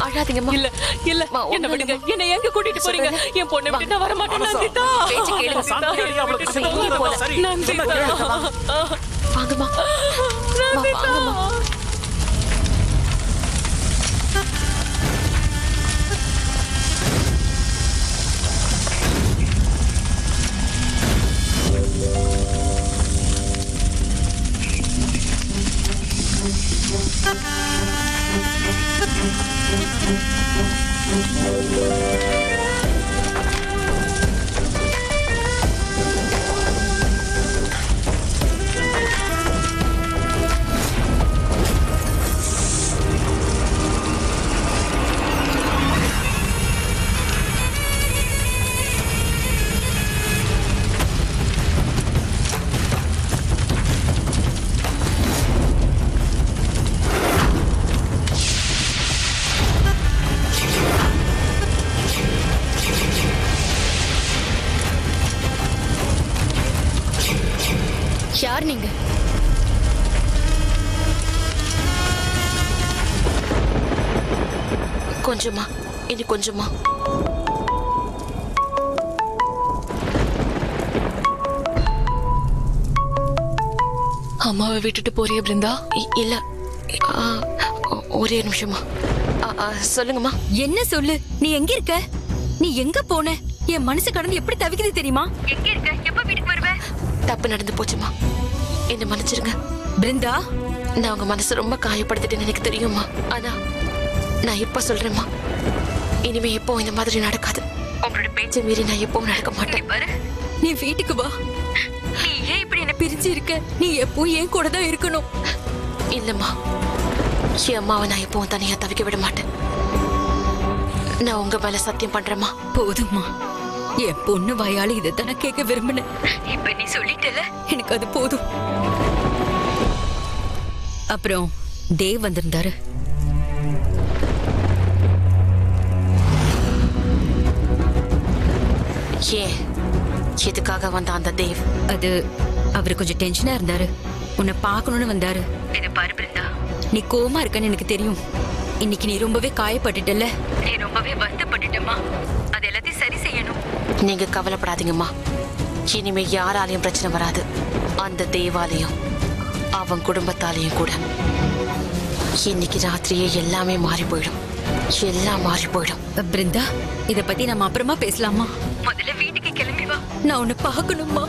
அழாதீங்கம்மா.
இல்ல இல்ல, என்ன விடுங்க. என்ன எங்க கூட்டிட்டு போறீங்க? என் பொண்ணை விட்டு நான் வர மாட்டேன். நந்திதா,
பேச்சு கேளுங்க.
நந்திதா,
வாங்கம்மா.
நந்திதா.
யார் நீங்க?
கொஞ்சமா, இனி கொஞ்சமா.
அம்மாவை விட்டுட்டு போறிய பிருந்தா?
இல்ல, ஒரே நிமிஷமா. சொல்லுங்கம்மா.
என்ன சொல்லு? நீ எங்க இருக்க? நீ எங்க போன? என் மனசு கடந்து எப்படி தவிக்குது தெரியுமா? எங்க இருக்க? எப்ப வீட்டுக்கு வருவ?
தப்பு நடந்து போச்சுமா, என்ன மன்னிச்சிருங்க.
பிருந்தா,
நான் உங்க மனசு ரொம்ப காயப்படுத்திட்டேன்னு எனக்கு தெரியுமா. ஆனா நான் இப்ப சொல்றேம்மா, இனிமே எப்போ இந்த மாதிரி நடக்காது. உங்களோட பேச்சை மீறி நான் எப்பவும் நடக்க மாட்டேன்.
நீ வீட்டுக்கு வா. நீ ஏன் இப்படி என்ன பிரிஞ்சு இருக்க? நீ எப்போ என் கூட தான் இருக்கணும்.
இல்லம்மா, என் அம்மாவை நான் எப்பவும் தனியா தவிக்க விட மாட்டேன். நான் உங்க மேல சத்தியம் பண்றேம்மா.
போதும்மா, என் பொண்ணு வாயால இதைத்தானே கேட்க விரும்பினேன். இப்ப நீ சொல்லிட்டல, எனக்கு அது போதும். அப்புறம் தேவ் வந்திருந்தாரு.
ஏன், எதுக்காக வந்த அந்த தேவ்?
அது அவரு கொஞ்சம் டென்ஷனா இருந்தாரு. உன்னை பார்க்கணும்னு வந்தாரு. இது பாரு பிருந்தா, நீ கோமா இருக்கன்னு எனக்கு தெரியும். இன்னைக்கு நீ ரொம்பவே காயப்பட்டுட்டல. நீ ரொம்பவே வருத்தப்பட்டுட்டமா. அது எல்லாத்தையும் சரி செய்யணும்.
நீங்க கவலைப்படாதீங்கம்மா. இனிமே யாராலையும் பிரச்சனை வராது. அந்த தேவாலயம் அவன் குடும்பத்தாலையும் கூட. இன்னைக்கு ராத்திரியே எல்லாமே மாறி போயிடும். எல்லாம் மாறி போயிடும்.
பிருந்தா, இத பத்தி நம்ம அப்புறமா பேசலாமா? முதல்ல வீட்டுக்கு கிளம்பி வா. நான் உன்னை பார்க்கணும்மா.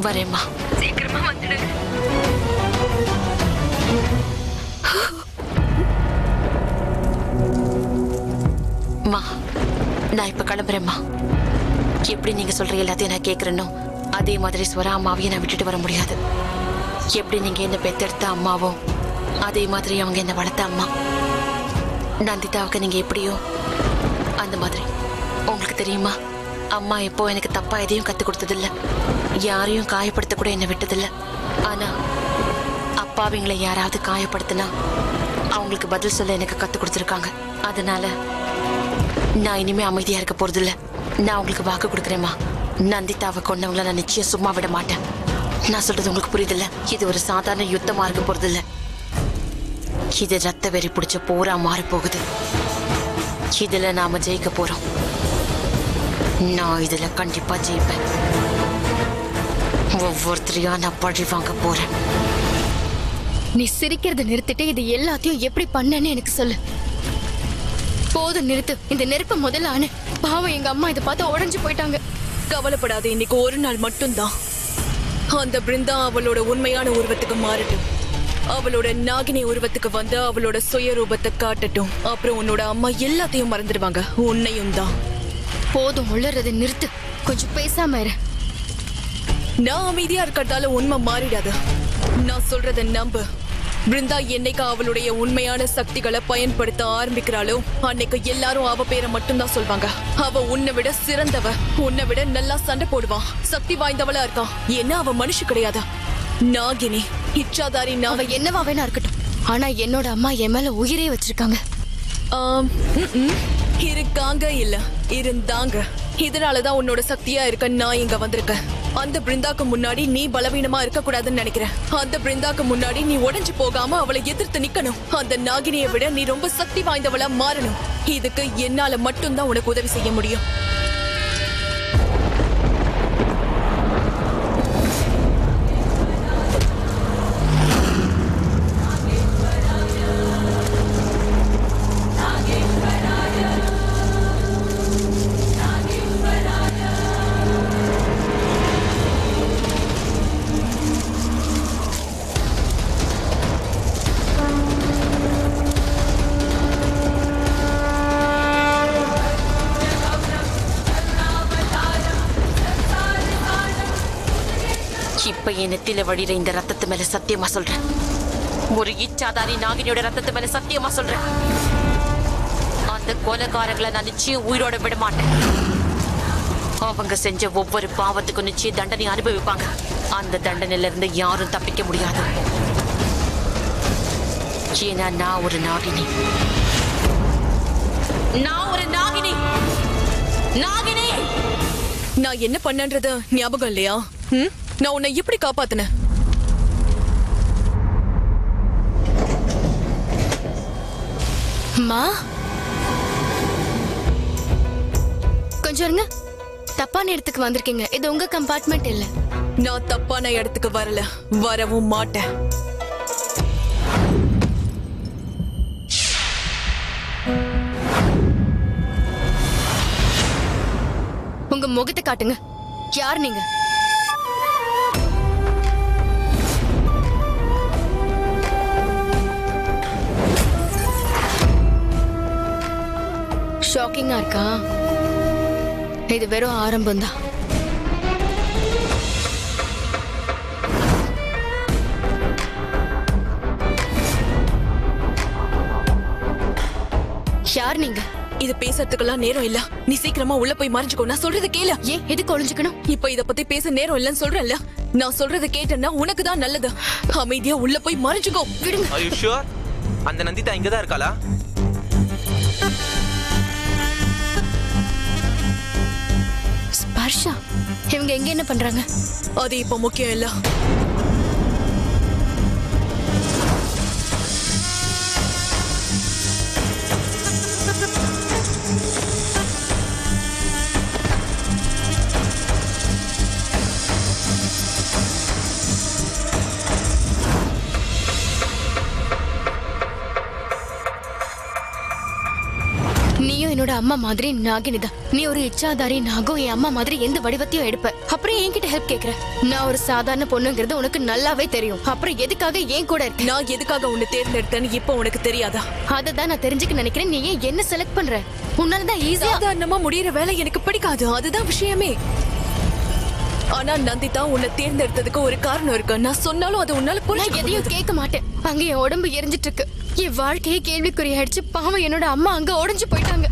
வரேம்மா.
சீக்கிரமா வந்துடு.
மா, நான் இப்ப கிளம்புறேம்மா. எப்படி நீங்க சொல்ற எல்லாத்தையும் நான் கேட்கறேனோ அதே மாதிரி ஸ்வரா அம்மாவையும் நான் விட்டுட்டு வர முடியாது. எப்படி நீங்க என்ன பெத்தெடுத்த அம்மாவோ அதே மாதிரி அவங்க என்ன வளர்த்த அம்மா. நந்திதாவுக்கு நீங்க எப்படியோ அந்த மாதிரி. உங்களுக்கு தெரியுமா, அம்மா எப்போ எனக்கு தப்பா எதையும் கத்து கொடுத்ததில்ல. யாரையும் காயப்படுத்த கூட என்ன விட்டதில்ல. ஆனா அப்பாவிங்களை யாராவது காயப்படுத்தினா அவங்களுக்கு பதில் சொல்ல எனக்கு கத்து கொடுத்துருக்காங்க. அதனால நான் இனிமே அமைதியா இருக்க போறது இல்ல. நான் உங்களுக்கு வாக்கு கொடுக்குறேம்மா. நந்திதாவை கொண்டவங்களை நான் நிச்சயம் சும்மா விட மாட்டேன். நான் சொல்றது உங்களுக்கு புரியுதில்ல? இது ஒரு சாதாரண யுத்தமா இருக்க போறது இல்ல. இது ரத்த வெறி பிடிச்ச போரா மாறி போகுது. இதுல நாம ஜெயிக்க போறோம். நான் இதுல கண்டிப்பா ஜெயிப்பேன். ஒவ்வொருத்தரையா நான் பழி வாங்க போறேன்.
நீ சிரிக்கிறத நிறுத்திட்டு இது எல்லாத்தையும் எப்படி பண்ணேன்னு எனக்கு சொல்லு. போதும் நிறுத்து. இந்த நெருப்ப முதல்ல ஆனு. பாவம் எங்க அம்மா இதை பார்த்து உடைஞ்சு போயிட்டாங்க.
கவலைப்படாத, இன்னைக்கு ஒரு நாள் மட்டும்தான். அந்த பிருந்தா அவளோட உண்மையான உருவத்துக்கு மாறட்டும். அவளோட நாகினி உருவத்துக்கு வந்து அவளோட சுயரூபத்தை காட்டட்டும். அப்புறம் உன்னோட அம்மா எல்லாத்தையும் மறந்துடுவாங்க, உன்னையும் தான்.
போதும் உளறதை நிறுத்து. கொஞ்சம் பேசாம இரு.
நான் அமைதியா இருக்கிறதால உண்மை மாறிடாது. நான் சொல்றத நம்பு. பிருந்தா என்னைக்கு அவளுடைய உண்மையான சக்திகளை பயன்படுத்த ஆரம்பிக்கிறாளோ அன்னைக்கு எல்லாரும் அவ பேரை மட்டும்தான் சொல்வாங்க. அவ உன்னை விட சிறந்தவ, உன்னை விட நல்லா சண்டை போடுவான், சக்தி வாய்ந்தவளா இருக்கான். ஏன்னா அவ மனுஷ கிடையாது, நாகினி, இச்சாதாரி.
அவ என்னவா வேணா இருக்கட்டும், ஆனா என்னோட அம்மா என் மேல உயிரே வச்சிருக்காங்க.
இருக்காங்க இல்ல, இருந்தாங்க. இதனாலதான் உன்னோட சக்தியா இருக்க நான் இங்க வந்திருக்கேன். அந்த பிருந்தாக்கு முன்னாடி நீ பலவீனமா இருக்க கூடாதுன்னு நினைக்கிறேன். அந்த பிருந்தாக்கு முன்னாடி நீ உடைஞ்சு போகாம அவளை எதிர்த்து நிக்கணும். அந்த நாகினியை விட நீ ரொம்ப சக்தி வாய்ந்தவளா மாறணும். இதுக்கு என்னால மட்டும்தான் உனக்கு உதவி செய்ய முடியும்.
இப்ப என் நெத்தில வழியிற இந்த ரத்தத்து மேல சத்தியமா சொல்றேன். ஒரு இச்சாதாரி நாகினியோட ரத்தத்து மேல சத்தியமா சொல்றேன். அந்த கொலைகாரங்களை நான் நிச்சயம் உயிரோட விட மாட்டேன். அவங்க செஞ்ச ஒவ்வொரு பாவத்துக்கும் நிச்சயம் தண்டனை அனுபவிப்பாங்க. அந்த தண்டனையில இருந்து யாரும் தப்பிக்க முடியாது. ஏன்னா நான் ஒரு நாகினி. நான் ஒரு நாகினி. நாகினி.
நான் என்ன பண்ணன்றது ஞாபகம் இல்லையா? நான் உன்னை எப்படி காப்பாத்தினேன்?
மா கொஞ்சம் இருங்க. தப்பான இடத்துக்கு வந்திருக்கீங்க. இது உங்க கம்பார்ட்மெண்ட் இல்ல.
நான் தப்பான இடத்துக்கு வரல, வரவும் மாட்டேன்.
உங்க முகத்தை காட்டுங்க. யார் நீங்க? ஷாக்கிங்கா இருக்கா? இது வெறும் ஆரம்பம் தான். யார் நீங்க?
இது பேசுறதுக்கெல்லாம் நேரம் இல்ல. நீ சீக்கிரமா உள்ள போய் மறைஞ்சுக்கோ. நான் சொல்றத கேளு.
ஏன் எதுக்கு ஒளிஞ்சுக்கணும்?
இப்ப இத பத்தி பேச நேரம் இல்லன்னு சொல்றேன்ல. நான் சொல்றத கேட்டேன்னா உனக்கு தான் நல்லது. அமைதியா உள்ள போய் மறைஞ்சுக்கோ. விடுங்க.
Are you sure? அந்த நந்திதா இங்க தான் இருக்காளா?
ஸ்பர்ஷா, இவங்க எங்க என்ன பண்றாங்க?
அது இப்ப முக்கியம் இல்ல.
நீயும் என்னோட அம்மா மாதிரி நாகினிதான். நீ ஒரு இச்சாதாரி நாகம். என் அம்மா மாதிரி எந்த வடிவத்தையும் எடுப்ப. அப்புறம் என்கிட்ட ஹெல்ப் கேக்குற. நான் ஒரு சாதாரண பொண்ணுங்கிறது உனக்கு நல்லாவே தெரியும். அப்புறம் எதுக்காக ஏன் கூட இருக்க?
நான் எதுக்காக உன்னை தேர்ந்தெடுத்தேன்னு இப்ப உனக்கு தெரியாதா?
அததான் நான் தெரிஞ்சுக்க நினைக்கிறேன். நீ ஏன் என்ன செலக்ட் பண்ற? உன்னாலதான் ஈஸியா
சாதாரணமா முடியற வேலை எனக்கு பிடிக்காது. அதுதான் விஷயமே. ஆனா நந்திதா உன்னை தேர்ந்தெடுத்ததுக்கு ஒரு காரணம் இருக்கு. நான் சொன்னாலும் அது உன்னால புரிஞ்சுக்க
எதையும் கேட்க மாட்டேன். அங்க என் உடம்பு எரிஞ்சிட்டு இருக்கு. என் வாழ்க்கையே கேள்விக்குறியாயிடுச்சு. பாவம் என்னோட அம்மா அங்க உடைஞ்சு போயிட்டாங்க.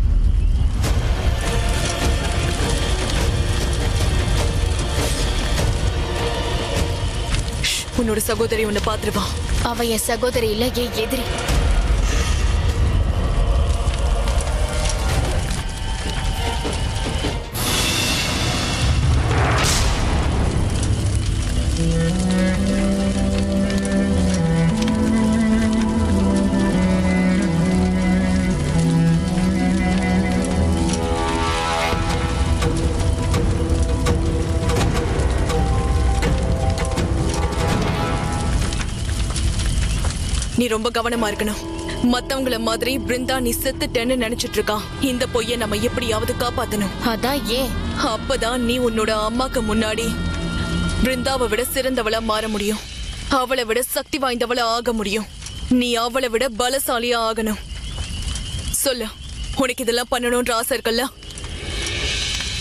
உன்னோட சகோதரி உன்னை பாத்துருவா.
அவ என் சகோதரி இல்ல, என் எதிரி.
நீ ரொம்ப கவனமா இருக்கணும். மத்தவங்கள மாதிரி பிருந்தா நீ செத்துட்டேன்னு நினைச்சிட்டு இருக்கான். இந்த பொய்ய நம்ம எப்படியாவது காப்பாத்தணும்.
அதான் ஏன்?
அப்பதான் நீ உன்னோட அம்மாக்கு முன்னாடி பிருந்தாவை விட சிறந்தவளா மாற முடியும். அவளை விட சக்தி வாய்ந்தவளா ஆக முடியும். நீ அவளை விட பலசாலியா ஆகணும். சொல்லு, உனக்கு இதெல்லாம் பண்ணணும்ன்ற ஆசை இருக்கல்ல?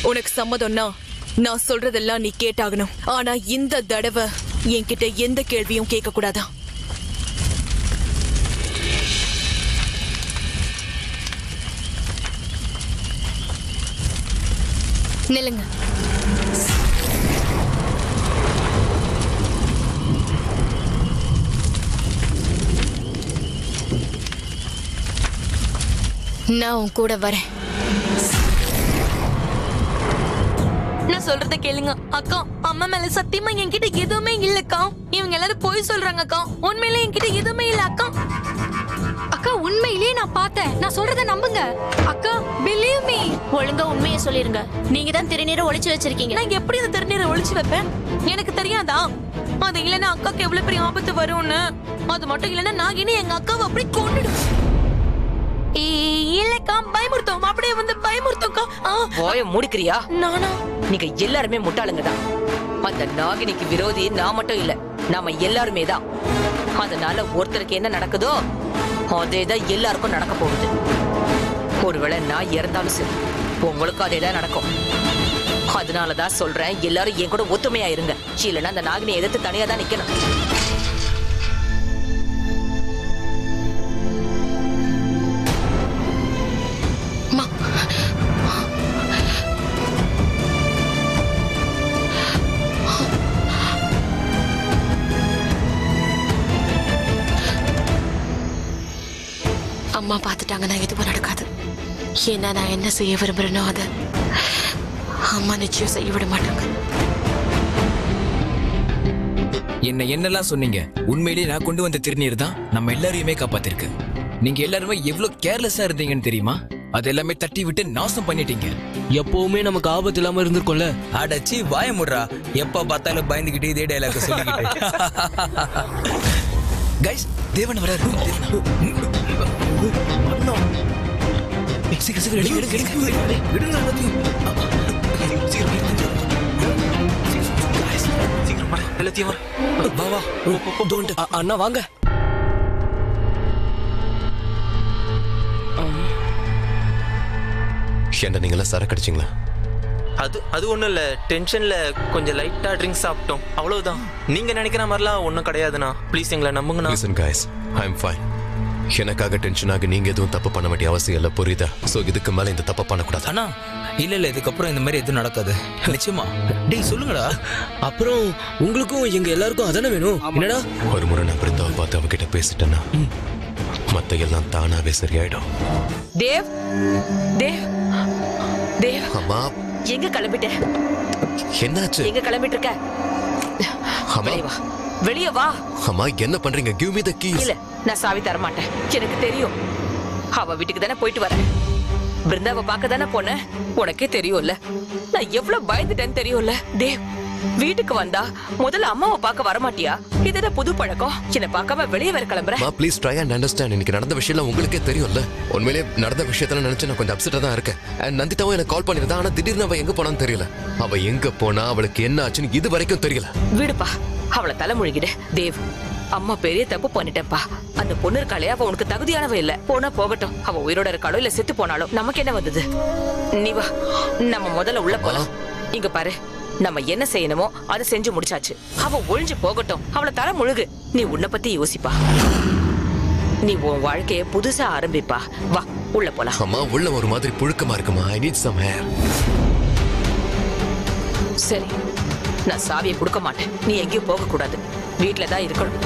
உனக்கு சம்மதம்னா நான் சொல்றதெல்லாம் நீ கேட்டாகணும். ஆனா இந்த தடவை என்கிட்ட எந்த கேள்வியும் கேட்க கூடாதா?
நில்லுங்க. நான் உன் கூட வரேன்.
நான் சொல்றத கேளுங்க அக்கா. அம்மா மேல சத்தியமா என்கிட்ட எதுவுமே இல்லக்கா. இவங்க எல்லாரும் போய் சொல்றாங்க அக்கா. உண்மையில என்கிட்ட எதுவுமே இல்ல அக்கா.
அக்கா உண்மையிலேயே நான் பார்த்தேன். நான் சொல்றத நம்புங்க அக்கா. Believe me.
ஒழுங்கா உண்மையை சொல்லிருங்க. நீங்க தான் திருநீரை ஒளிச்சு வச்சிருக்கீங்க. நான் எப்படி அந்த திருநீரை ஒளிச்சு வைப்பேன்? எனக்கு தெரியாதா? அது இல்லைன்னா அக்காக்கு எவ்வளவு பெரிய ஆபத்து வரும்னு. அது மட்டும் இல்லைன்னா நாகினி எங்க அக்காவை அப்படி கொன்னுடும். இல்லக்கா, பயமுறுத்தோம். அப்படியே வந்து பயமுறுத்தோம்க்கா.
போய மூடிக்கிறியா?
நானா?
நீங்க எல்லாருமே முட்டாளுங்க தான். அந்த நாகினிக்கு விரோதி நான் மட்டும் இல்ல, நாம எல்லாருமே தான். அதனால ஒருத்தருக்கு என்ன நடக்குதோ அதேதான் எல்லாருக்கும் நடக்க போகுது. ஒருவேளை நான் இறந்தாலும் சரி, உங்களுக்கும் அதேதான் நடக்கும். அதனாலதான் சொல்றேன், எல்லாரும் என் கூட ஒத்துமையா இருங்க. இல்லைன்னா அந்த நாகினியை எதிர்த்து தனியா தான் நிக்கணும்.
அம்மா பார்த்துட்டாங்கன்னா எதுவும் நடக்காது. ஏன்னா நான் என்ன செய்ய விரும்புறேனோ அதை அம்மா நிச்சயம் செய்ய விட மாட்டாங்க.
என்னெல்லாம் சொன்னீங்க? உண்மையிலேயே நான் கொண்டு வந்த திருநீர் தான் நம்ம எல்லாரையுமே காப்பாத்திருக்கு. நீங்க எல்லாருமே எவ்வளவு கேர்லெஸ்ஸா இருந்தீங்கன்னு தெரியுமா? அது எல்லாமே தட்டி விட்டு நாசம் பண்ணிட்டீங்க.
எப்பவுமே நமக்கு ஆபத்து இல்லாம இருந்திருக்கோம்ல.
அடச்சி வாய முடுறா. எப்ப பார்த்தாலும் பயந்துகிட்டு இதே டயலாக் சொல்லிக்கிட்டு. கைஸ், தேவன் வராரு.
அண்ணா வாங்க.
என்ன நீங்களா சரக்கு அடிச்சிங்களா?
அது ஒண்ணும் இல்ல, டென்ஷன்ல கொஞ்சம் லைட்டா ட்ரிங்க் சாப்பிட்டோம், அவ்வளவுதான். நீங்க நினைக்கிற மாதிரிலாம் ஒண்ணும் கிடையாதுண்ணா. ப்ளீஸ் எங்களை நம்புங்கண்ணா.
Listen guys, I'm fine. எனக்காக டென்ஷன் ஆக நீங்க எதுவும் தப்பு பண்ண வேண்டிய அவசியம் இல்ல, புரியுதா? சோ இதுக்கு மேல இந்த தப்பு பண்ணக்கூடாது.
அண்ணா இல்ல இதுக்கப்புறம் இந்த மாதிரி எதுவும் நடக்காது, நிச்சயமா. டேய் சொல்லுங்கடா.
அப்புறம் உங்களுக்கும் எங்க எல்லாருக்கும் அதானே வேணும். என்னடா?
ஒரு முறை நான் பிருந்தாவை பார்த்து அவகிட்ட பேசிட்டேன்னா மத்த எல்லாம் தானாவே சரியாயிடும்.
தேவ் தேவ் தேவ்,
அம்மா
எங்க கிளம்பிட்ட?
என்னாச்சு?
எங்க கிளம்பிட்டு இருக்க? வெளியே வா.
அம்மா என்ன பண்றீங்க? Give me the keys.
இல்ல, நான் சாவி தர மாட்டேன். எனக்கு தெரியும். அவ வீட்டுக்கு தானே போயிட்டு வரேன். பிருந்தாவை பார்க்க தானே போனேன். உனக்கே தெரியும்ல நான் எவ்வளவு பயந்துட்டேன்னு தெரியும்ல. தேவ், வீட்டுக்கு வந்தா முதல்ல அம்மாவை பார்க்க வரமாட்டியா? இது புது பழக்கம். என்ன பார்க்காம வெளியே வேற கிளம்புற.
Please try and understand. இன்னைக்கு நடந்த விஷயம் உங்களுக்கே தெரியும்ல. உண்மையிலே நடந்த விஷயத்துல நினைச்சு நான் கொஞ்சம் அப்செட்டா தான் இருக்கேன். நந்திதாவும் எனக்கு கால் பண்ணிருந்தா, ஆனா திடீர்னு அவ எங்க போனான்னு தெரியல. அவ எங்க போனா, அவளுக்கு என்ன ஆச்சுன்னு இது வரைக்கும் தெரியல.
விடுப்பா, அவளை தலைமுழுகிடு. தேவ், அம்மா பெரிய தப்பு பண்ணிட்டப்பா. அந்த பொண்ணு இருக்காளே, அவ உனக்கு தகுதியானவ இல்ல. போனா போகட்டும். அவ உயிரோட இருக்காளோ இல்ல செத்து போனாலும் நமக்கு என்ன வந்தது? நீ வா, நம்ம முதல்ல உள்ள போலாம். இங்க பாரு, நம்ம என்ன செய்யணுமோ அதை செஞ்சு முடிச்சாச்சு. அவ ஒழிஞ்சு போகட்டும். அவளை தலை முழுகு. நீ உன்னை பத்தி யோசிப்பா. நீ உன் வாழ்க்கைய புதுசா ஆரம்பிப்பா. வா உள்ள போலாம்.
அம்மா உள்ள ஒரு மாதிரி புழுக்கமா இருக்குமா? ஐ நீட் சம் ஏர்.
சரி, நான் சாவியை கொடுக்க மாட்டேன். நீ எங்கேயும் போக கூடாது, வீட்டுல தான் இருக்கணும்.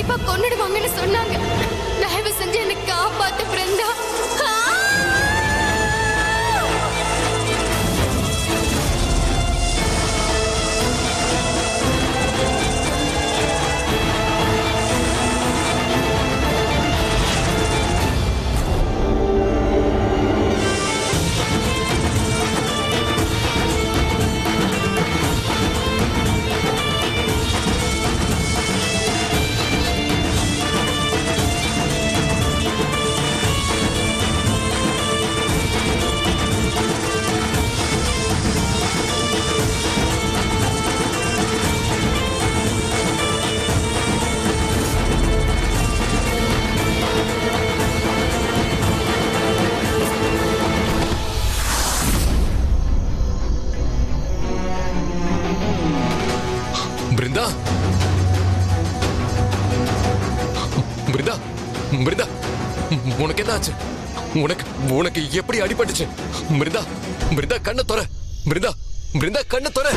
கண்டிப்பா கொன்னுடுவாங்கன்னு சொன்னாங்க. தயவு செஞ்சு எனக்கு காப்பாத்து பிருந்தா.
பிருந்தா பிருந்தா பிருந்தா உனக்கு என்ன ஆச்சு? உனக்கு உனக்கு எப்படி அடிபட்டுச்சு? பிருந்தா பிருந்தா கண்ணை தொற. பிருந்தா பிருந்தா கண்ணை தொற.